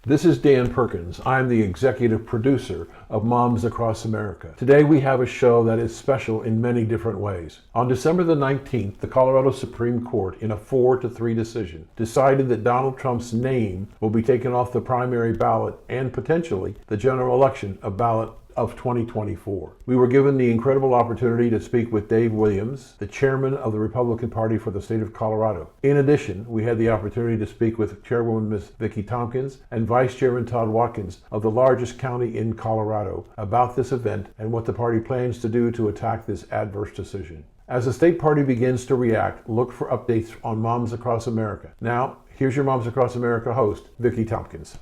This is Dan Perkins. I'm the executive producer of Moms Across America. Today we have a show that is special in many different ways. On December the 19th, the Colorado Supreme Court, in a 4-3 decision, decided that Donald Trump's name will be taken off the primary ballot and potentially the general election ballot of 2024. We were given the incredible opportunity to speak with Dave Williams, the chairman of the Republican Party for the state of Colorado. In addition, we had the opportunity to speak with Chairwoman Ms. Vicki Tompkins and Vice Chairman Todd Watkins of the largest county in Colorado about this event and what the party plans to do to attack this adverse decision. As the state party begins to react, look for updates on Moms Across America. Now, here's your Moms Across America host, Vicki Tompkins.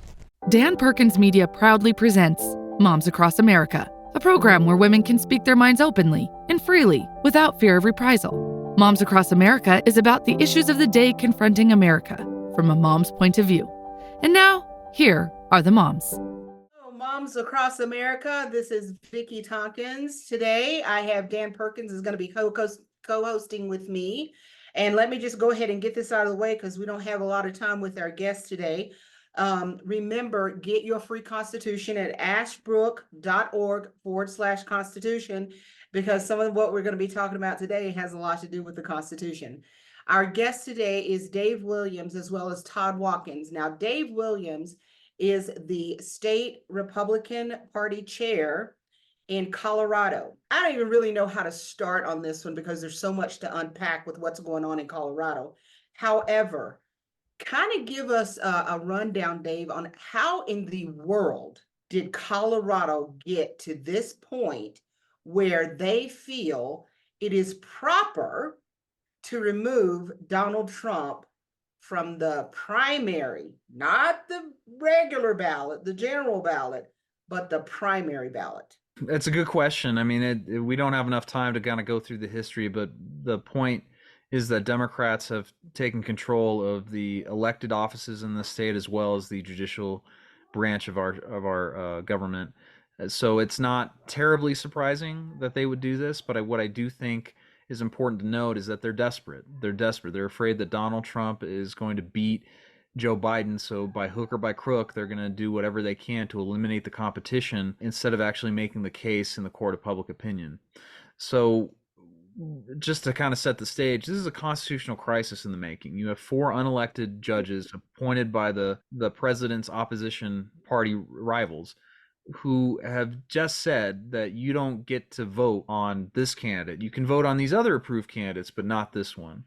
Dan Perkins Media proudly presents Moms Across America, a program where women can speak their minds openly and freely without fear of reprisal. Moms Across America is about the issues of the day confronting America from a mom's point of view. And now, here are the moms. Hello, Moms Across America. This is Vicki Tompkins. Today, I have Dan Perkins is going to be co-hosting with me. And let me just go ahead and get this out of the way because we don't have a lot of time with our guests today. Remember, get your free constitution at ashbrook.org/constitution, because some of what we're going to be talking about today has a lot to do with the Constitution. Our guest today is Dave Williams as well as Todd Watkins. Now, Dave Williams is the state Republican Party chair in Colorado. I don't even really know how to start on this one because there's so much to unpack with what's going on in Colorado. However, kind of give us a rundown, Dave, on how in the world did Colorado get to this point where they feel it is proper to remove Donald Trump from the primary, not the regular ballot, the general ballot, but the primary ballot? That's a good question. I mean, we don't have enough time to kind of go through the history, but the point is that Democrats have taken control of the elected offices in the state as well as the judicial branch of our government. So it's not terribly surprising that they would do this, but what I do think is important to note is that they're desperate. They're desperate. They're afraid that Donald Trump is going to beat Joe Biden, so by hook or by crook, they're going to do whatever they can to eliminate the competition instead of actually making the case in the court of public opinion. So just to kind of set the stage, this is a constitutional crisis in the making. You have 4 unelected judges appointed by the president's opposition party rivals who have just said that you don't get to vote on this candidate. You can vote on these other approved candidates, but not this one.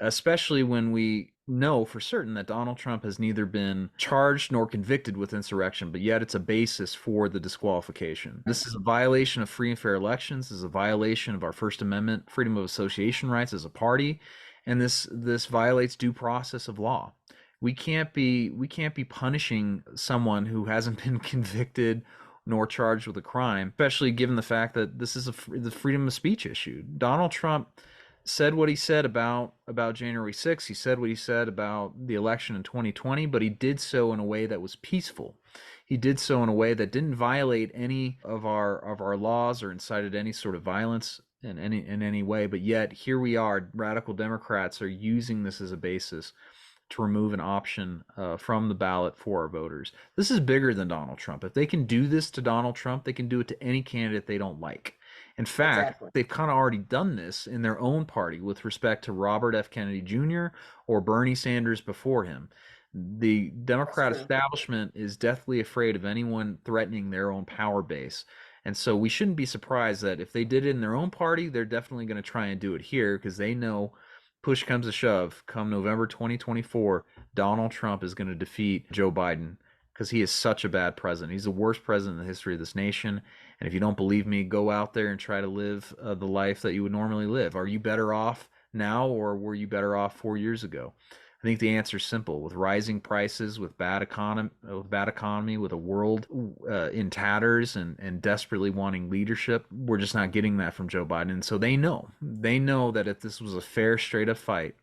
Especially when we know for certain that Donald Trump has neither been charged nor convicted with insurrection, but yet it's a basis for the disqualification. This is a violation of free and fair elections. This is a violation of our First Amendment freedom of association rights as a party, and this violates due process of law. We can't be punishing someone who hasn't been convicted nor charged with a crime, especially given the fact that this is the freedom of speech issue. Donald Trump said what he said about January 6th. He said what he said about the election in 2020, but he did so in a way that was peaceful. He did so in a way that didn't violate any of our laws or incited any sort of violence in any way. But yet here we are, radical Democrats are using this as a basis to remove an option from the ballot for our voters. This is bigger than Donald Trump. If they can do this to Donald Trump, they can do it to any candidate they don't like. In fact, Exactly. They've kind of already done this in their own party with respect to Robert F. Kennedy Jr. or Bernie Sanders before him. The Democrat establishment is deathly afraid of anyone threatening their own power base. And so we shouldn't be surprised that if they did it in their own party, they're definitely going to try and do it here because they know push comes to shove, come November 2024, Donald Trump is going to defeat Joe Biden because he is such a bad president. He's the worst president in the history of this nation. And if you don't believe me, go out there and try to live the life that you would normally live. Are you better off now or were you better off 4 years ago? I think the answer is simple. With rising prices, with bad economy, with a world in tatters and desperately wanting leadership, we're just not getting that from Joe Biden. And so they know that if this was a fair, straight up fight,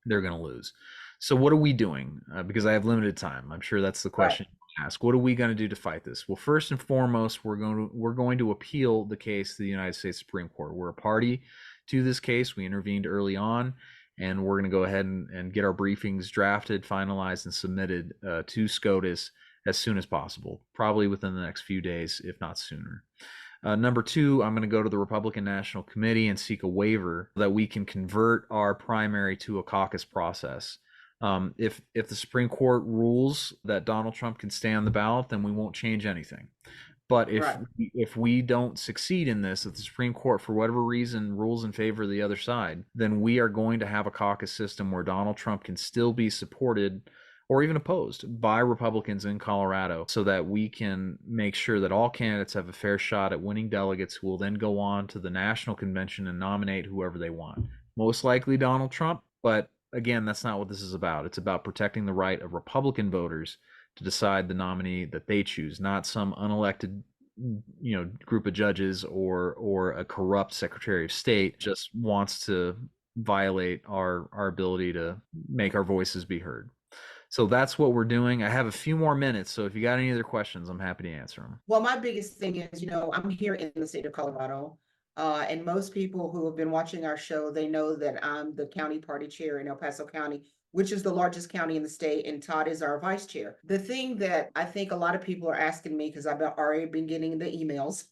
they're going to lose. So what are we doing? Because I have limited time. I'm sure that's the question you ask. What are we going to do to fight this? Well, first and foremost, we're going to appeal the case to the United States Supreme Court. We're a party to this case. We intervened early on, and we're going to go ahead and get our briefings drafted, finalized, and submitted to SCOTUS as soon as possible, probably within the next few days, if not sooner. Number two, I'm going to go to the Republican National Committee and seek a waiver that we can convert our primary to a caucus process. If the Supreme Court rules that Donald Trump can stay on the ballot, then we won't change anything. But Right. if we don't succeed in this, if the Supreme Court, for whatever reason, rules in favor of the other side, then we are going to have a caucus system where Donald Trump can still be supported or even opposed by Republicans in Colorado, so that we can make sure that all candidates have a fair shot at winning delegates who will then go on to the national convention and nominate whoever they want. Most likely Donald Trump, but again, that's not what this is about. It's about protecting the right of Republican voters to decide the nominee that they choose, not some unelected group of judges or a corrupt Secretary of State just wants to violate our ability to make our voices be heard. So that's what we're doing. I have a few more minutes, so if you got any other questions, I'm happy to answer them. Well, my biggest thing is, I'm here in the state of Colorado, and most people who have been watching our show, they know that I'm the county party chair in El Paso County, which is the largest county in the state, and Todd is our vice chair. The thing that I think a lot of people are asking me, because I've already been getting the emails,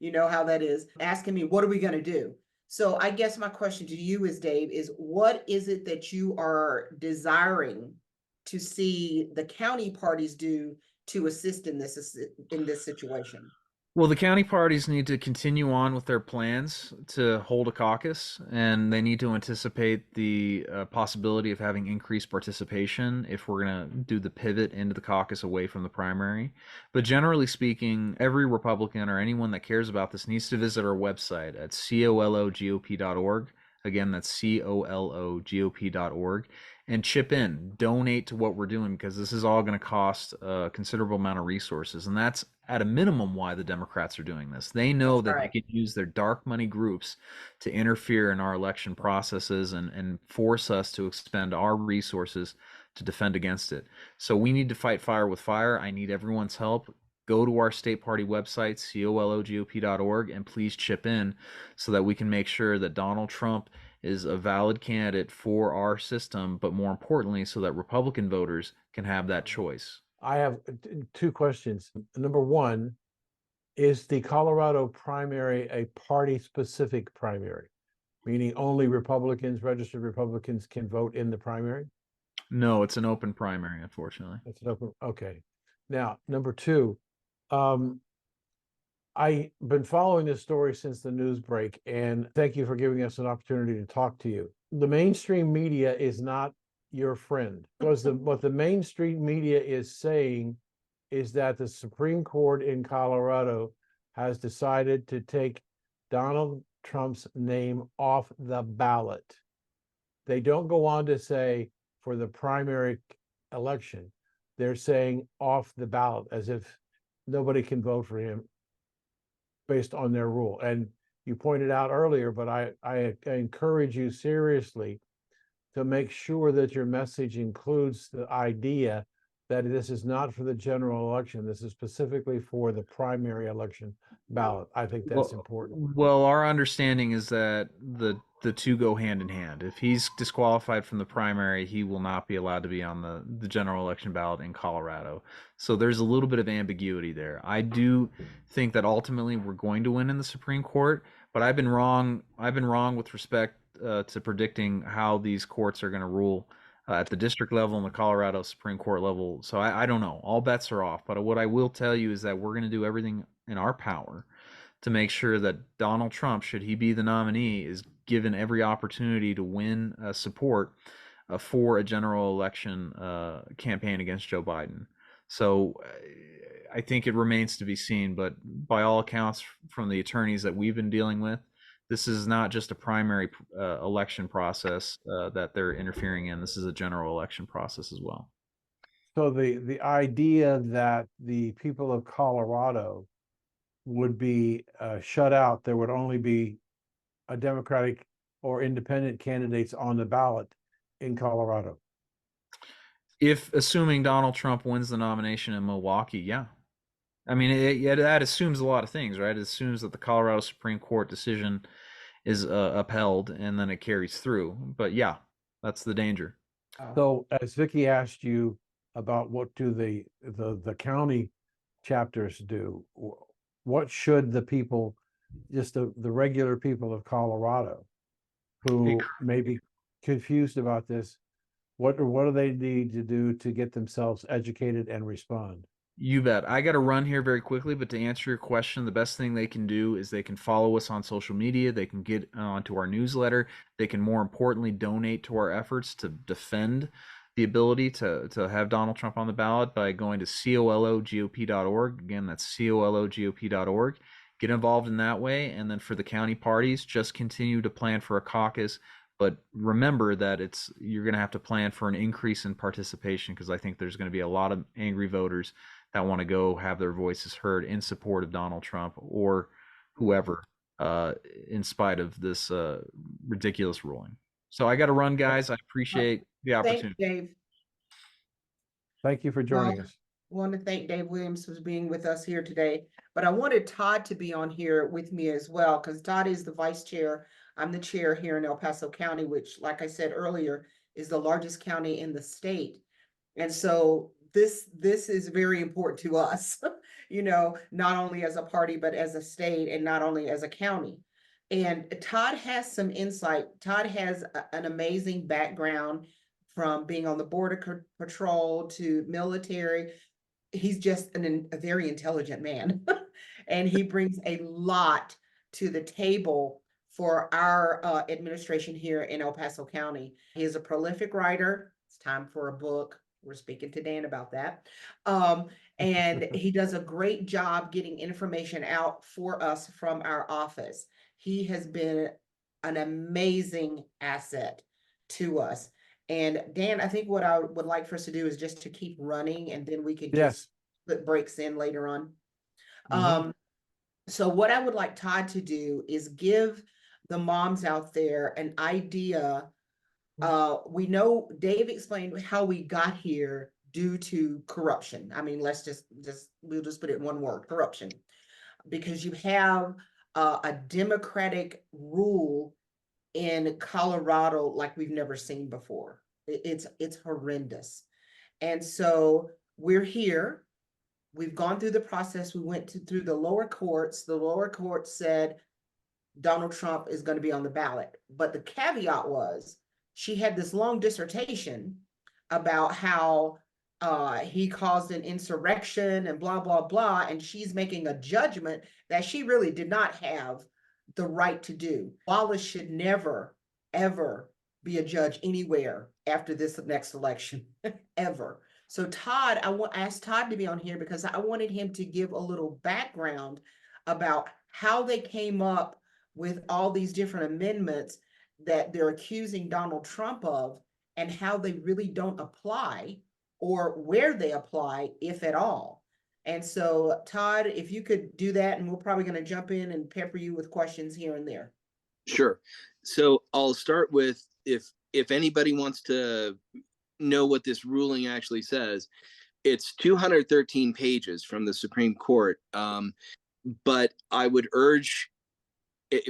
you know how that is, asking me, what are we going to do? So I guess my question to you is, Dave, is what is it that you are desiring to see the county parties do to assist in this situation? Well, the county parties need to continue on with their plans to hold a caucus, and they need to anticipate the possibility of having increased participation if we're going to do the pivot into the caucus away from the primary. But generally speaking, every Republican or anyone that cares about this needs to visit our website at cologop.org. Again, that's cologop.org, and chip in, donate to what we're doing, because this is all going to cost a considerable amount of resources. And that's at a minimum why the Democrats are doing this. They know that they can use their dark money groups to interfere in our election processes and force us to expend our resources to defend against it. So we need to fight fire with fire. I need everyone's help. Go to our state party website, cologop.org, and please chip in so that we can make sure that Donald Trump is a valid candidate for our system, but more importantly, so that Republican voters can have that choice. I have two questions. Number one, is the Colorado primary a party-specific primary, meaning only Republicans, registered Republicans, can vote in the primary? No, it's an open primary, unfortunately. It's an open. Okay. Now, number two, I've been following this story since the news break, and thank you for giving us an opportunity to talk to you. The mainstream media is not your friend, because what the mainstream media is saying is that the Supreme Court in Colorado has decided to take Donald Trump's name off the ballot. They don't go on to say for the primary election. They're saying off the ballot, as if nobody can vote for him based on their rule. And you pointed out earlier, but I encourage you seriously to make sure that your message includes the idea that this is not for the general election. This is specifically for the primary election ballot. I think that's important. Well, our understanding is that the two go hand in hand. If he's disqualified from the primary, he will not be allowed to be on the general election ballot in Colorado. So there's a little bit of ambiguity there. I do think that ultimately we're going to win in the Supreme Court, but I've been wrong with respect to predicting how these courts are going to rule at the district level and the Colorado Supreme Court level. So I don't know. All bets are off. But what I will tell you is that we're going to do everything in our power to make sure that Donald Trump, should he be the nominee, is given every opportunity to win support for a general election campaign against Joe Biden. So I think it remains to be seen. But by all accounts, from the attorneys that we've been dealing with, this is not just a primary election process that they're interfering in. This is a general election process as well. So the idea that the people of Colorado would be shut out, there would only be a Democratic or independent candidates on the ballot in Colorado. If assuming Donald Trump wins the nomination in Milwaukee, yeah. I mean, that assumes a lot of things, right? It assumes that the Colorado Supreme Court decision is upheld and then it carries through. But yeah, that's the danger. So as Vicky asked you, about what do the county chapters do. What should the people, just the regular people of Colorado who may be confused about this, what do they need to do to get themselves educated and respond? You bet. I got to run here very quickly, but to answer your question, the best thing they can do is they can follow us on social media. They can get onto our newsletter. They can, more importantly, donate to our efforts to defend the ability to have Donald Trump on the ballot by going to cologop.org. Again, that's cologop.org. Get involved in that way. And then for the county parties, just continue to plan for a caucus. But remember that you're going to have to plan for an increase in participation, because I think there's going to be a lot of angry voters that want to go have their voices heard in support of Donald Trump or whoever, in spite of this ridiculous ruling. So I got to run, guys. I appreciate the opportunity. Thanks, Dave. Thank you for joining us. I want to thank Dave Williams for being with us here today, but I wanted Todd to be on here with me as well, because Todd is the vice chair. I'm the chair here in El Paso County, which, like I said earlier, is the largest county in the state. And so this is very important to us, not only as a party, but as a state, and not only as a county. And Todd has some insight. Todd has an amazing background, from being on the border patrol to military. He's just a very intelligent man, and he brings a lot to the table for our administration here in El Paso County. He is a prolific writer. It's time for a book. We're speaking to Dan about that. And he does a great job getting information out for us from our office. He has been an amazing asset to us. And Dan, I think what I would like for us to do is just to keep running, and then we could just put breaks in later on. So what I would like Todd to do is give the moms out there an idea. We know Dave explained how we got here due to corruption. I mean, we'll just put it in one word: corruption. Because you have a democratic rule in Colorado like we've never seen before. It's horrendous. And so we're here. We've gone through the process. We went through the lower courts. The lower court said Donald Trump is going to be on the ballot. But the caveat was, she had this long dissertation about how he caused an insurrection and blah, blah, blah. And she's making a judgment that she really did not have the right to do. Wallace should never, ever be a judge anywhere after this next election, ever. So Todd, I asked Todd to be on here because I wanted him to give a little background about how they came up with all these different amendments that they're accusing Donald Trump of, and how they really don't apply, or where they apply, if at all. And so, Todd, if you could do that, and we're probably going to jump in and pepper you with questions here and there. Sure. So I'll start with, if anybody wants to know what this ruling actually says, it's 213 pages from the Supreme Court. But I would urge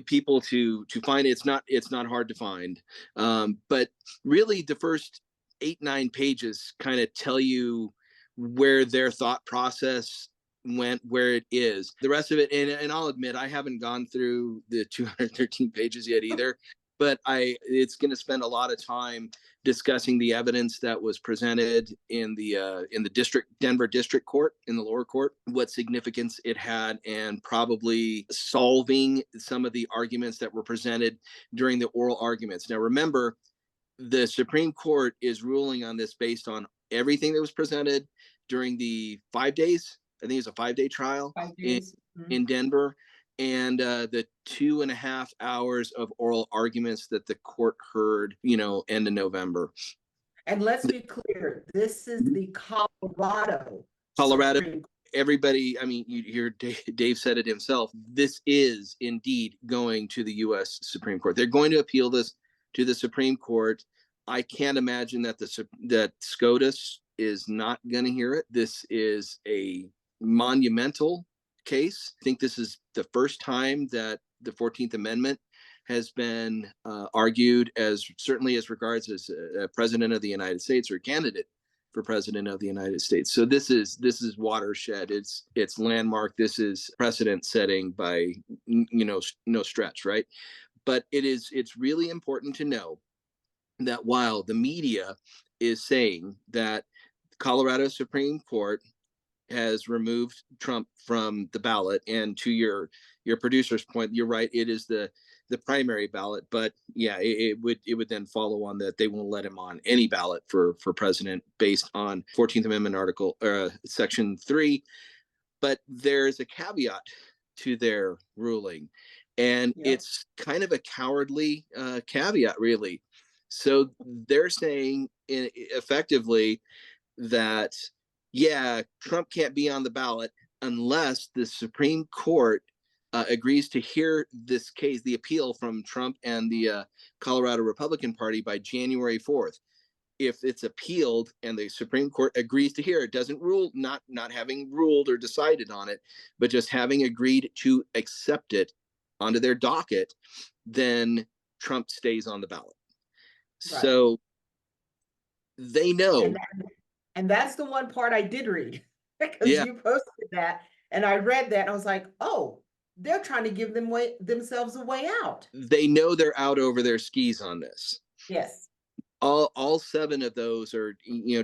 people to find it. It's not hard to find. But really, the first 8-9 pages kind of tell you where their thought process went, where it is. The rest of it, and I'll admit, I haven't gone through the 213 pages yet either, but it's going to spend a lot of time discussing the evidence that was presented in the Denver District Court, in the lower court, what significance it had, and probably solving some of the arguments that were presented during the oral arguments. Now, remember, the Supreme Court is ruling on this based on everything that was presented during the 5 days. I think it was a 5-day trial in Denver, and the 2.5 hours of oral arguments that the court heard, end of November. And let's be clear, this is the Colorado. Everybody, I mean, you hear Dave said it himself. This is indeed going to the U.S. Supreme Court. They're going to appeal this to the Supreme Court. I can't imagine that SCOTUS is not going to hear it. This is a monumental case. I think this is the first time that the 14th Amendment has been argued, certainly as regards as a president of the United States or a candidate for president of the United States. So this is watershed. It's landmark. This is precedent setting by no stretch, right? But it's really important to know that while the media is saying that Colorado Supreme Court has removed Trump from the ballot, and to your producer's point, you're right, it is the primary ballot, but yeah, it would then follow on that they won't let him on any ballot for president based on 14th Amendment article section 3. But there's a caveat to their ruling, and it's kind of a cowardly caveat, really. So they're saying effectively that, yeah, Trump can't be on the ballot unless the Supreme Court agrees to hear this case, the appeal from Trump and the Colorado Republican Party by January 4th. If it's appealed and the Supreme Court agrees to hear it, doesn't rule, not having ruled or decided on it, but just having agreed to accept it onto their docket, then Trump stays on the ballot. Right. So they know. And that's the one part I did read, because you posted that and I read that and I was like, oh, they're trying to give themselves a way out. They know they're out over their skis on this. Yes. All 7 of those are,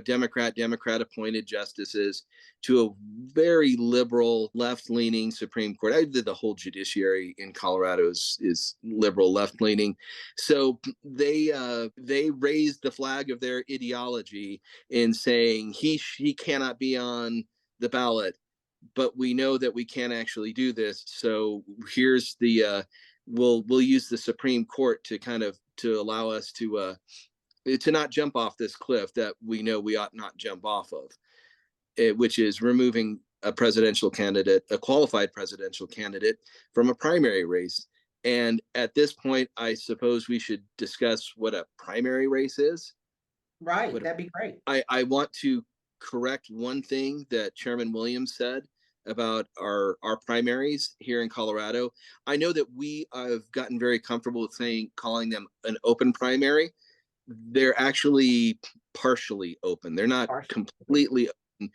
Democrat appointed justices to a very liberal, left-leaning Supreme Court. I did the whole judiciary in Colorado is liberal, left-leaning. So they raised the flag of their ideology in saying he cannot be on the ballot, but we know that we can't actually do this. So here's the we'll use the Supreme Court to allow us to not jump off this cliff that we know we ought not jump off of, which is removing a qualified presidential candidate from a primary race. And at this point, I suppose we should discuss what a primary race is. Right, that'd be great. I want to correct one thing that Chairman Williams said about our primaries here in Colorado. I know that we have gotten very comfortable with calling them an open primary. They're actually partially open. They're not completely open.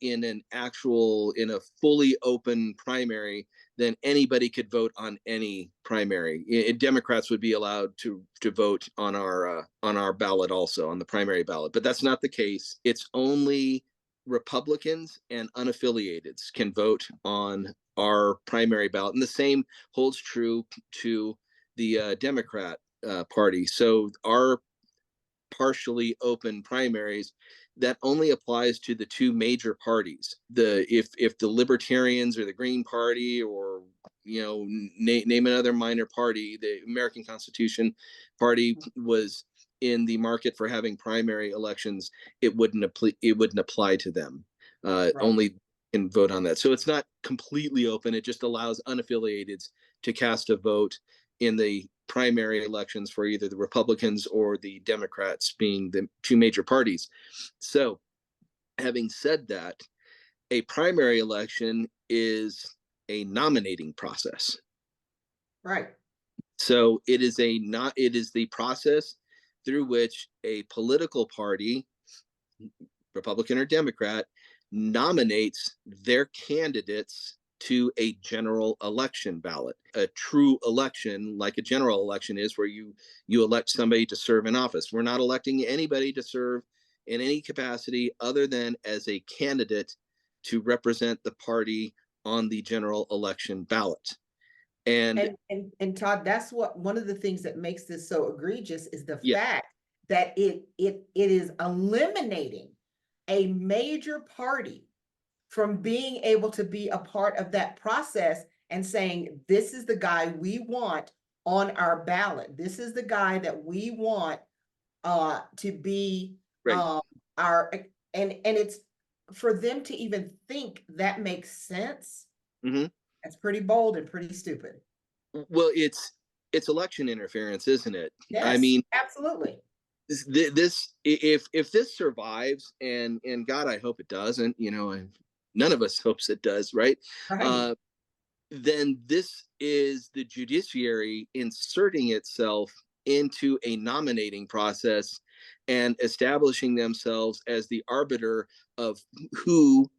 In a fully open primary, then anybody could vote on any primary. Democrats would be allowed to vote on our ballot also, on the primary ballot, but that's not the case. It's only Republicans and unaffiliateds can vote on our primary ballot, and the same holds true to the Democrat Party. So our partially open primaries, that only applies to the 2 major parties. If the Libertarians or the Green Party or name another minor party, the American Constitution Party was in the market for having primary elections, it wouldn't apply to them. Right. Only can vote on that. So it's not completely open. It just allows unaffiliateds to cast a vote in the primary elections for either the Republicans or the Democrats, being the 2 major parties. So having said that, a primary election is a nominating process. Right. So it is the process through which a political party, Republican or Democrat, nominates their candidates to a general election ballot. A true election, like a general election is, where you elect somebody to serve in office. We're not electing anybody to serve in any capacity other than as a candidate to represent the party on the general election ballot. And Todd, that's one of the things that makes this so egregious is the fact that it is eliminating a major party from being able to be a part of that process and saying, this is the guy we want on our ballot. This is the guy that we want to be our, and it's for them to even think that makes sense. Mm-hmm. That's pretty bold and pretty stupid. Well, it's election interference, isn't it? Yes, I mean, absolutely. This if this survives, and God, I hope it doesn't. None of us hopes it does, right? Then this is the judiciary inserting itself into a nominating process and establishing themselves as the arbiter of who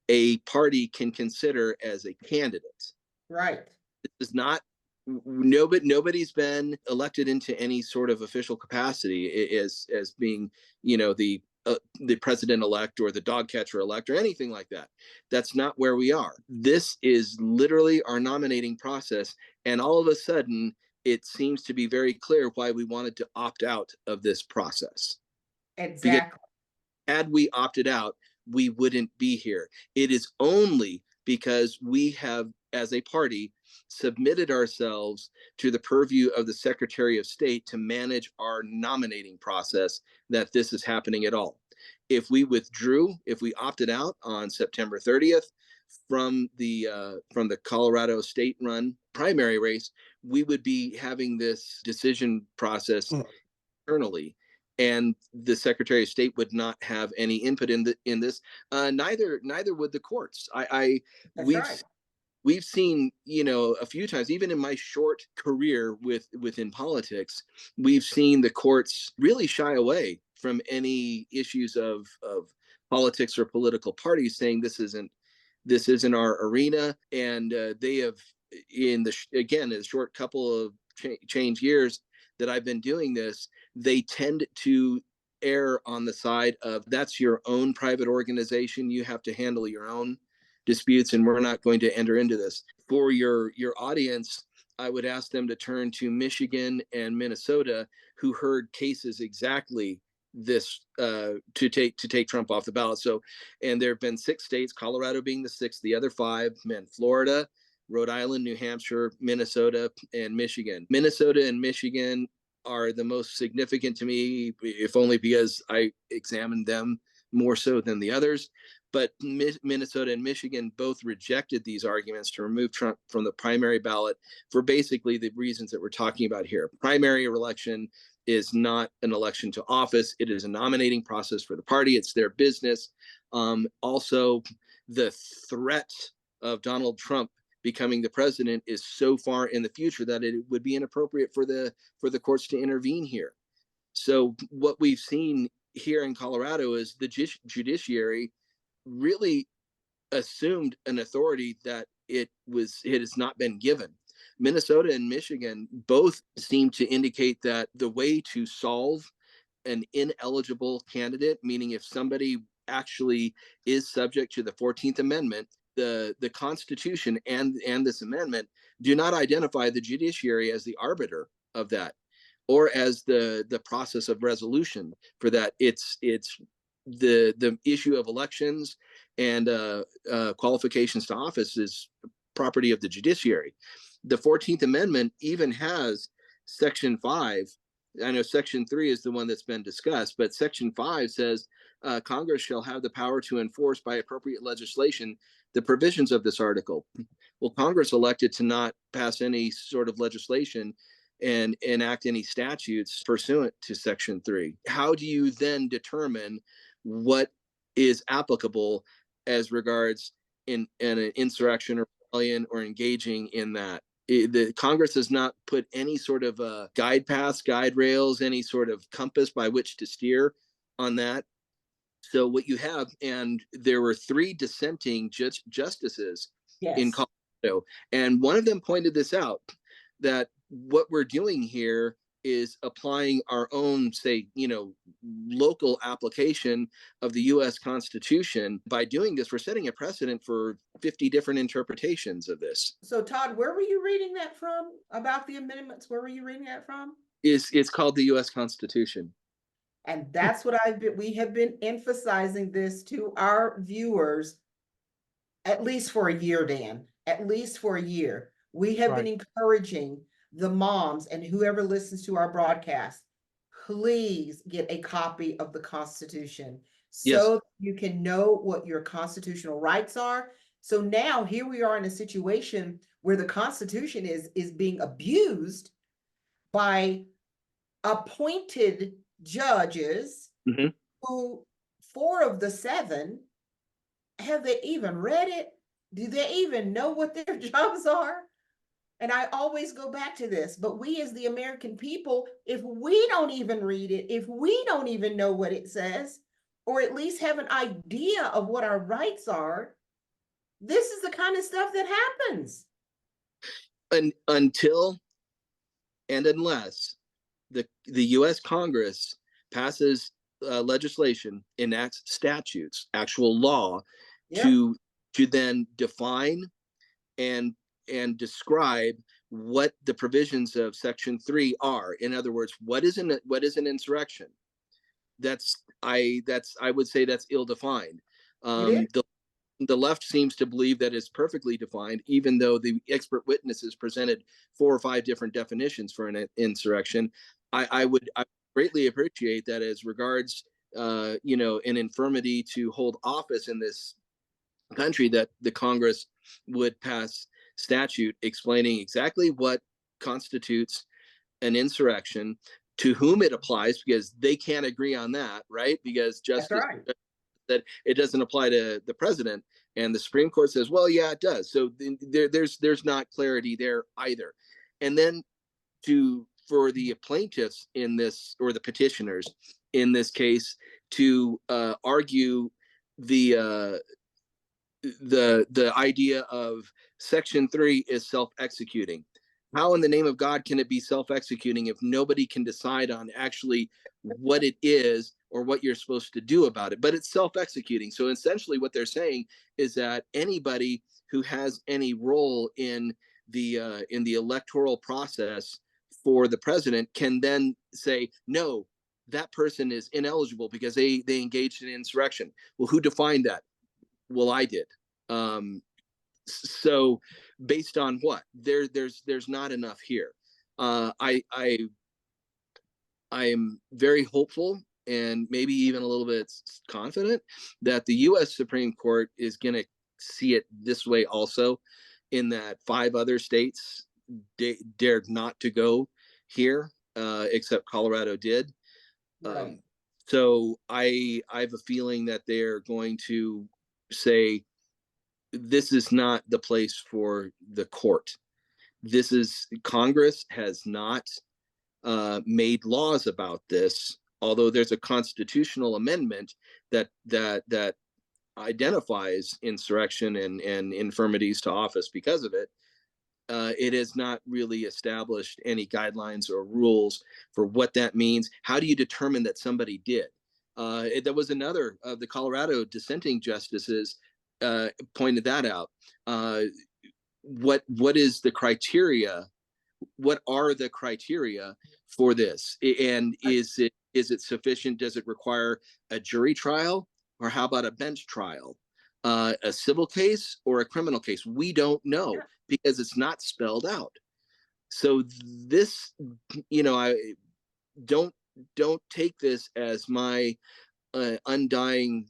a party can consider as a candidate. Right. This is not nobody's been elected into any sort of official capacity as being, the president-elect or the dog catcher-elect or anything like that. That's not where we are. This is literally our nominating process, and all of a sudden, it seems to be very clear why we wanted to opt out of this process. Exactly. Because had we opted out, we wouldn't be here. It is only because we have, as a party, submitted ourselves to the purview of the Secretary of State to manage our nominating process that this is happening at all. If we withdrew, if we opted out on September 30th from the Colorado state-run primary race, we would be having this decision process internally, and the Secretary of State would not have any input in this. Neither would the courts. We've seen, a few times, even in my short career within politics, we've seen the courts really shy away from any issues of politics or political parties, saying this isn't our arena. And they have, in the short couple of change years that I've been doing this, they tend to err on the side of, that's your own private organization, you have to handle your own disputes, and we're not going to enter into this. For your audience, I would ask them to turn to Michigan and Minnesota, who heard cases exactly this to take Trump off the ballot. So, and there have been 6 states, Colorado being the 6th, the other 5 meant Florida, Rhode Island, New Hampshire, Minnesota, and Michigan. Minnesota and Michigan are the most significant to me, if only because I examined them more so than the others. But Minnesota and Michigan both rejected these arguments to remove Trump from the primary ballot for basically the reasons that we're talking about here. Primary election is not an election to office. It is a nominating process for the party. It's their business. Also, the threat of Donald Trump becoming the president is so far in the future that it would be inappropriate for the courts to intervene here. So what we've seen here in Colorado is the judiciary really assumed an authority that it has not been given. Minnesota and Michigan both seem to indicate that the way to solve an ineligible candidate, meaning if somebody actually is subject to the 14th Amendment, the Constitution and this amendment do not identify the judiciary as the arbiter of that, or as the process of resolution for that. It's the issue of elections and qualifications to office is property of the judiciary. The 14th Amendment even has Section 5. I know Section 3 is the one that's been discussed, but Section 5 says Congress shall have the power to enforce by appropriate legislation the provisions of this article. Well, Congress elected to not pass any sort of legislation and enact any statutes pursuant to Section 3. How do you then determine what is applicable as regards in an insurrection or rebellion or engaging in that? The Congress has not put any sort of guide paths, guide rails, any sort of compass by which to steer on that. So what you have, and there were 3 dissenting justices in Colorado, and one of them pointed this out, that what we're doing here is applying our own, say, local application of the U.S. Constitution. By doing this, we're setting a precedent for 50 different interpretations of this. So, Todd, where were you reading that from about the amendments? Where were you reading that from? It's called the U.S. Constitution. And that's what we have been emphasizing this to our viewers at least for a year, Dan, at least for a year. We have been encouraging the moms and whoever listens to our broadcast, please get a copy of the Constitution so you can know what your constitutional rights are. So now here we are in a situation where the Constitution is being abused by appointed judges who 4 of the 7, have they even read it? Do they even know what their jobs are? And I always go back to this, but we as the American people, if we don't even read it, if we don't even know what it says, or at least have an idea of what our rights are, this is the kind of stuff that happens. Until and unless the U.S. Congress passes legislation, enacts statutes, actual law, Yep. to then define and describe what the provisions of Section 3 are. In other words, what is an insurrection? I would say that's ill-defined. The left seems to believe that it's perfectly defined, even though the expert witnesses presented 4 or 5 different definitions for an insurrection. I would greatly appreciate that as regards, an infirmity to hold office in this country, that the Congress would pass statute explaining exactly what constitutes an insurrection, to whom it applies, because they can't agree on that, right? Because Justice that it doesn't apply to the president, and the Supreme Court says, well, yeah, it does. So there's not clarity there either. And then for the plaintiffs in this, or the petitioners in this case, to argue the idea of Section 3 is self-executing. How in the name of God can it be self-executing if nobody can decide on actually what it is or what you're supposed to do about it? But it's self-executing. So essentially what they're saying is that anybody who has any role in the electoral process for the president can then say, no, that person is ineligible because they engaged in insurrection. Well, who defined that? Well, I did. So based on what? There's not enough here. I am very hopeful, and maybe even a little bit confident, that the U.S. Supreme Court is going to see it this way also, in that 5 other states dared not to go here, except Colorado did. Right. So I have a feeling that they're going to say, this is not the place for the court. Congress has not made laws about this, although there's a constitutional amendment that identifies insurrection and infirmities to office because of it. It has not really established any guidelines or rules for what that means. How do you determine that somebody did? There was another of the Colorado dissenting justices pointed that out. What is the criteria? What are the criteria for this? And is it sufficient? Does it require a jury trial, or how about a bench trial? A civil case or a criminal case? We don't know, because it's not spelled out. So this, I don't take this as my undying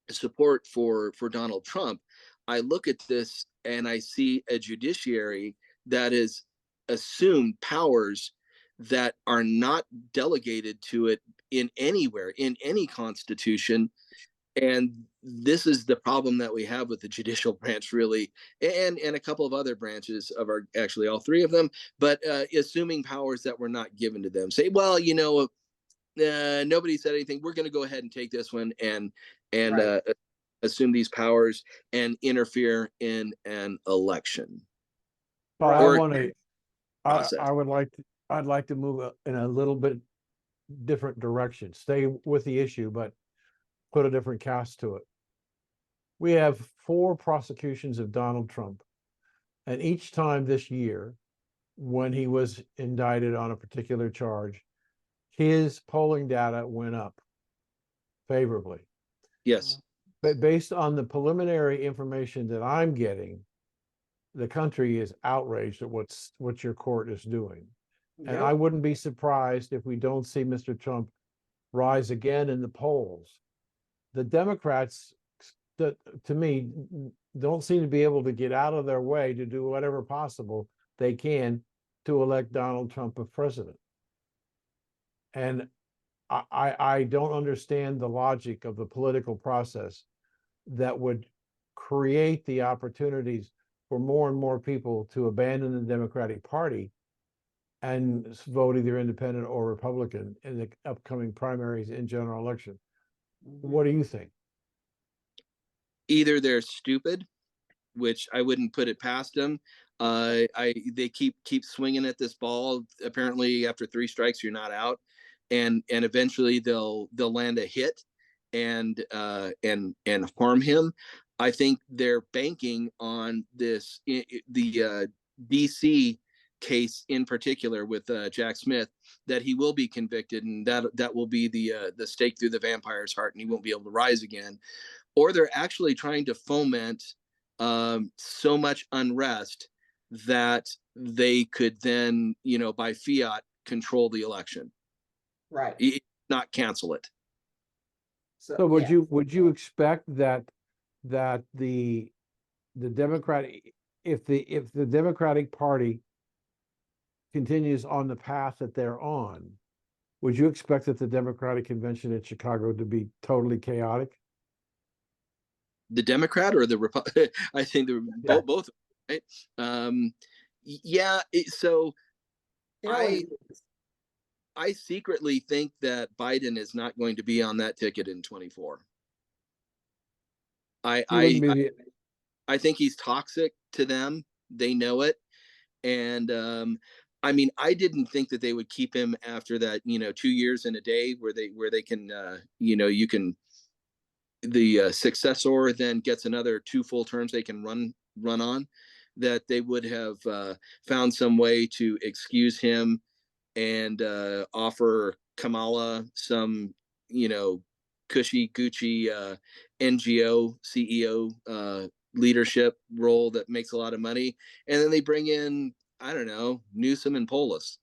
support for Donald Trump. I look at this and I see a judiciary that is assumed powers that are not delegated to it in anywhere, in any constitution. And this is the problem that we have with the judicial branch, really, and a couple of other branches of actually all 3 of them, but assuming powers that were not given to them. Say, well, nobody said anything, we're going to go ahead and take this one and assume these powers and interfere in an election. But Process. I'd like to move in a little bit different direction. Stay with the issue, but put a different cast to it. We have 4 prosecutions of Donald Trump, and each time this year, when he was indicted on a particular charge, his polling data went up favorably. Yes. But based on the preliminary information that I'm getting, the country is outraged at what your court is doing. And I wouldn't be surprised if we don't see Mr. Trump rise again in the polls. The Democrats, to me, don't seem to be able to get out of their way to do whatever possible they can to elect Donald Trump as president. And I don't understand the logic of the political process that would create the opportunities for more and more people to abandon the Democratic Party and vote either independent or Republican in the upcoming primaries and general election. What do you think? Either they're stupid, which I wouldn't put it past them. They keep swinging at this ball. Apparently, after 3 strikes, you're not out, and eventually they'll land a hit and harm him. I think they're banking on this the DC case in particular with Jack Smith, that he will be convicted, and that will be the stake through the vampire's heart, and he won't be able to rise again. Or they're actually trying to foment so much unrest that they could then, by fiat, control the election, Right. not cancel it. So yeah. would you expect that the Democratic, if the Democratic Party continues on the path that they're on, would you expect that the Democratic convention in Chicago to be totally chaotic? The Democrat or the Republican? I think Yeah. both, right? Yeah. So I secretly think that Biden is not going to be on that ticket in 24. I think he's toxic to them. They know it. And I didn't think that they would keep him after that, 2 years and a day where they can, you can, the successor then gets another 2 full terms they can run on, that they would have found some way to excuse him and offer Kamala some, cushy Gucci NGO CEO leadership role that makes a lot of money, and then they bring in, I don't know, Newsom and Polis.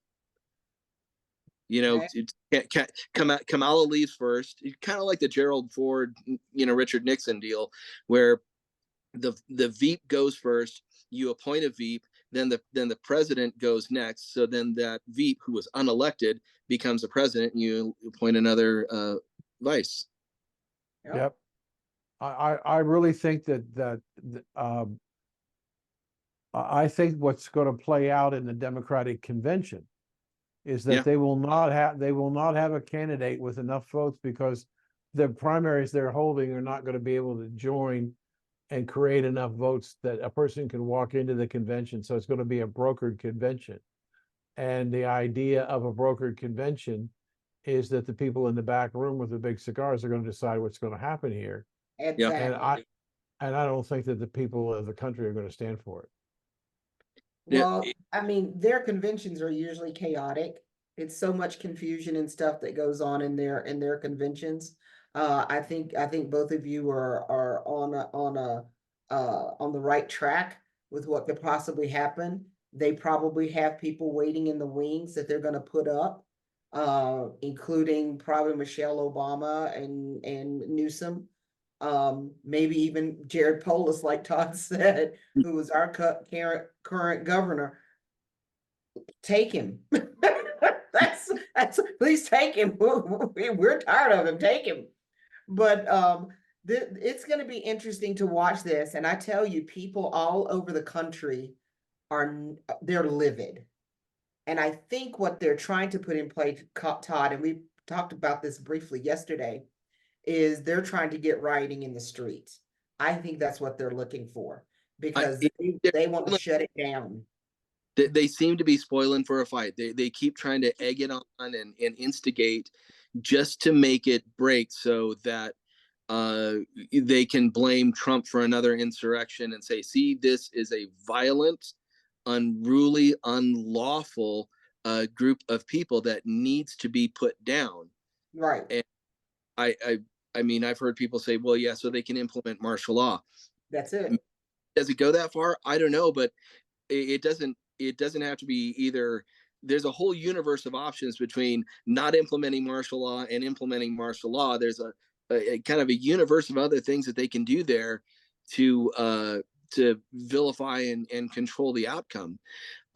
Kamala leaves first, kind of like the Gerald Ford, Richard Nixon deal, where the Veep goes first, you appoint a Veep, then the president goes next. So then that Veep, who was unelected, becomes the president, and you appoint another vice. Yep. I really think that I think what's going to play out in the Democratic convention is that they will not have a candidate with enough votes, because the primaries they're holding are not going to be able to join and create enough votes that a person can walk into the convention. So it's going to be a brokered convention. And the idea of a brokered convention is that the people in the back room with the big cigars are going to decide what's going to happen here. Exactly. And I don't think that the people of the country are going to stand for it. Well, their conventions are usually chaotic. It's so much confusion and stuff that goes on in their conventions. I think both of you are on the right track with what could possibly happen. They probably have people waiting in the wings that they're going to put up, including probably Michelle Obama and Newsom. Maybe even Jared Polis, like Todd said, who was our current governor. Take him. that's please take him. We're tired of him. Take him. But it's going to be interesting to watch this. And I tell you, people all over the country they're livid. And I think what they're trying to put in place, Todd, and we talked about this briefly yesterday, is they're trying to get rioting in the streets. I think that's what they're looking for, because they want to shut it down. They seem to be spoiling for a fight. They keep trying to egg it on and instigate just to make it break, so that they can blame Trump for another insurrection and say, see, this is a violent, unruly, unlawful group of people that needs to be put down. Right. And I've heard people say, well, yeah, so they can implement martial law. That's it. Does it go that far? I don't know, but it doesn't have to be either. There's a whole universe of options between not implementing martial law and implementing martial law. There's a kind of a universe of other things that they can do there to vilify and control the outcome.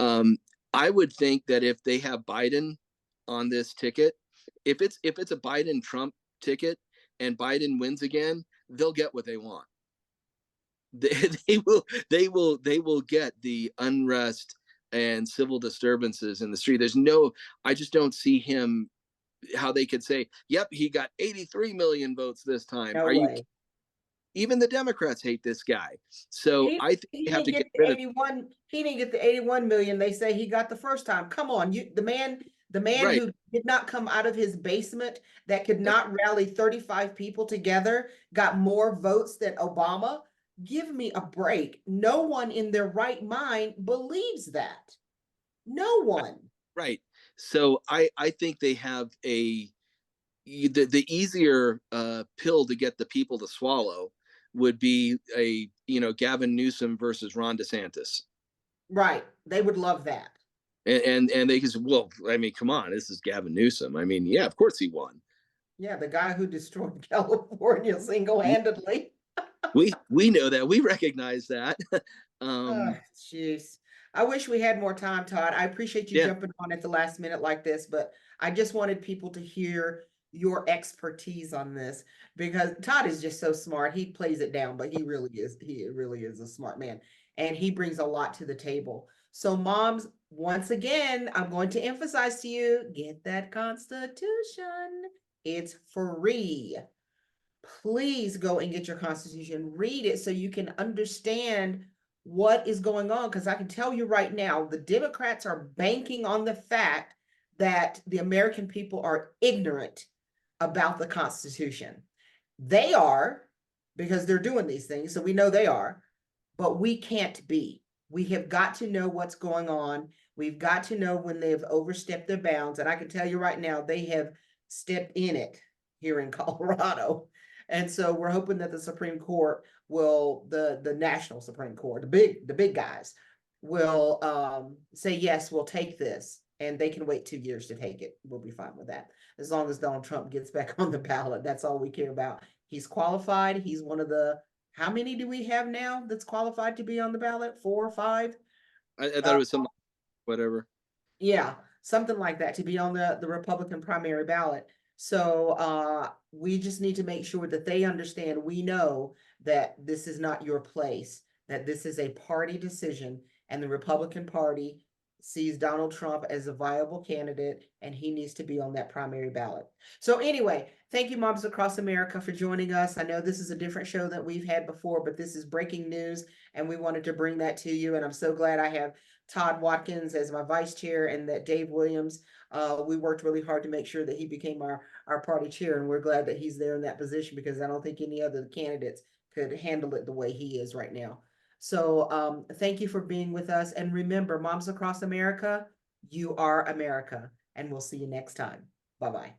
I would think that if they have Biden on this ticket, if it's a Biden-Trump ticket and Biden wins again, they'll get what they want. they will get the unrest and civil disturbances in the street. I just don't see him how they could say, yep, he got 83 million votes this time. No Are you way. Even the Democrats hate this guy. So He I think he they have didn't to get get the rid of 81. He didn't get the 81 million. They say he got the first time. Come on, the man right. who did not come out of his basement, that could That's not rally 35 people together, got more votes than Obama. Give me a break. No one in their right mind believes that. No one. right. So I think they have the easier pill to get the people to swallow would be a Gavin Newsom versus Ron DeSantis. Right. They would love that. And they just, well, I mean, come on, this is Gavin Newsom. I mean, yeah, of course he won. Yeah, the guy who destroyed California single-handedly. We know that, we recognize that. Oh, jeez. I wish we had more time, Todd. I appreciate you Yeah, jumping on at the last minute like this, but I just wanted people to hear your expertise on this, because Todd is just so smart. He plays it down, but he really is a smart man, and he brings a lot to the table. So moms, once again, I'm going to emphasize to you, get that Constitution. It's free. Please go and get your Constitution, read it so you can understand what is going on. Because I can tell you right now, the Democrats are banking on the fact that the American people are ignorant about the Constitution. They are, because they're doing these things, so we know they are, but we can't be. We have got to know what's going on. We've got to know when they've overstepped their bounds. And I can tell you right now, they have stepped in it here in Colorado. And so we're hoping that the Supreme Court will, the national Supreme Court, the big guys, will say, yes, we'll take this. And they can wait 2 years to take it. We'll be fine with that. As long as Donald Trump gets back on the ballot, that's all we care about. He's qualified. He's one of the, how many do we have now that's qualified to be on the ballot? 4 or 5? I thought Uh, it was some whatever. yeah, something like that, to be on the Republican primary ballot. So we just need to make sure that they understand, we know that this is not your place, that this is a party decision, and the Republican Party sees Donald Trump as a viable candidate, and he needs to be on that primary ballot. So anyway, thank you, Moms Across America, for joining us. I know this is a different show that we've had before, but this is breaking news, and we wanted to bring that to you. And I'm so glad I have Todd Watkins as my vice chair, and that Dave Williams, we worked really hard to make sure that he became our party chair, and we're glad that he's there in that position, because I don't think any other candidates could handle it the way he is right now. So thank you for being with us. And remember, Moms Across America, you are America. And we'll see you next time. Bye-bye.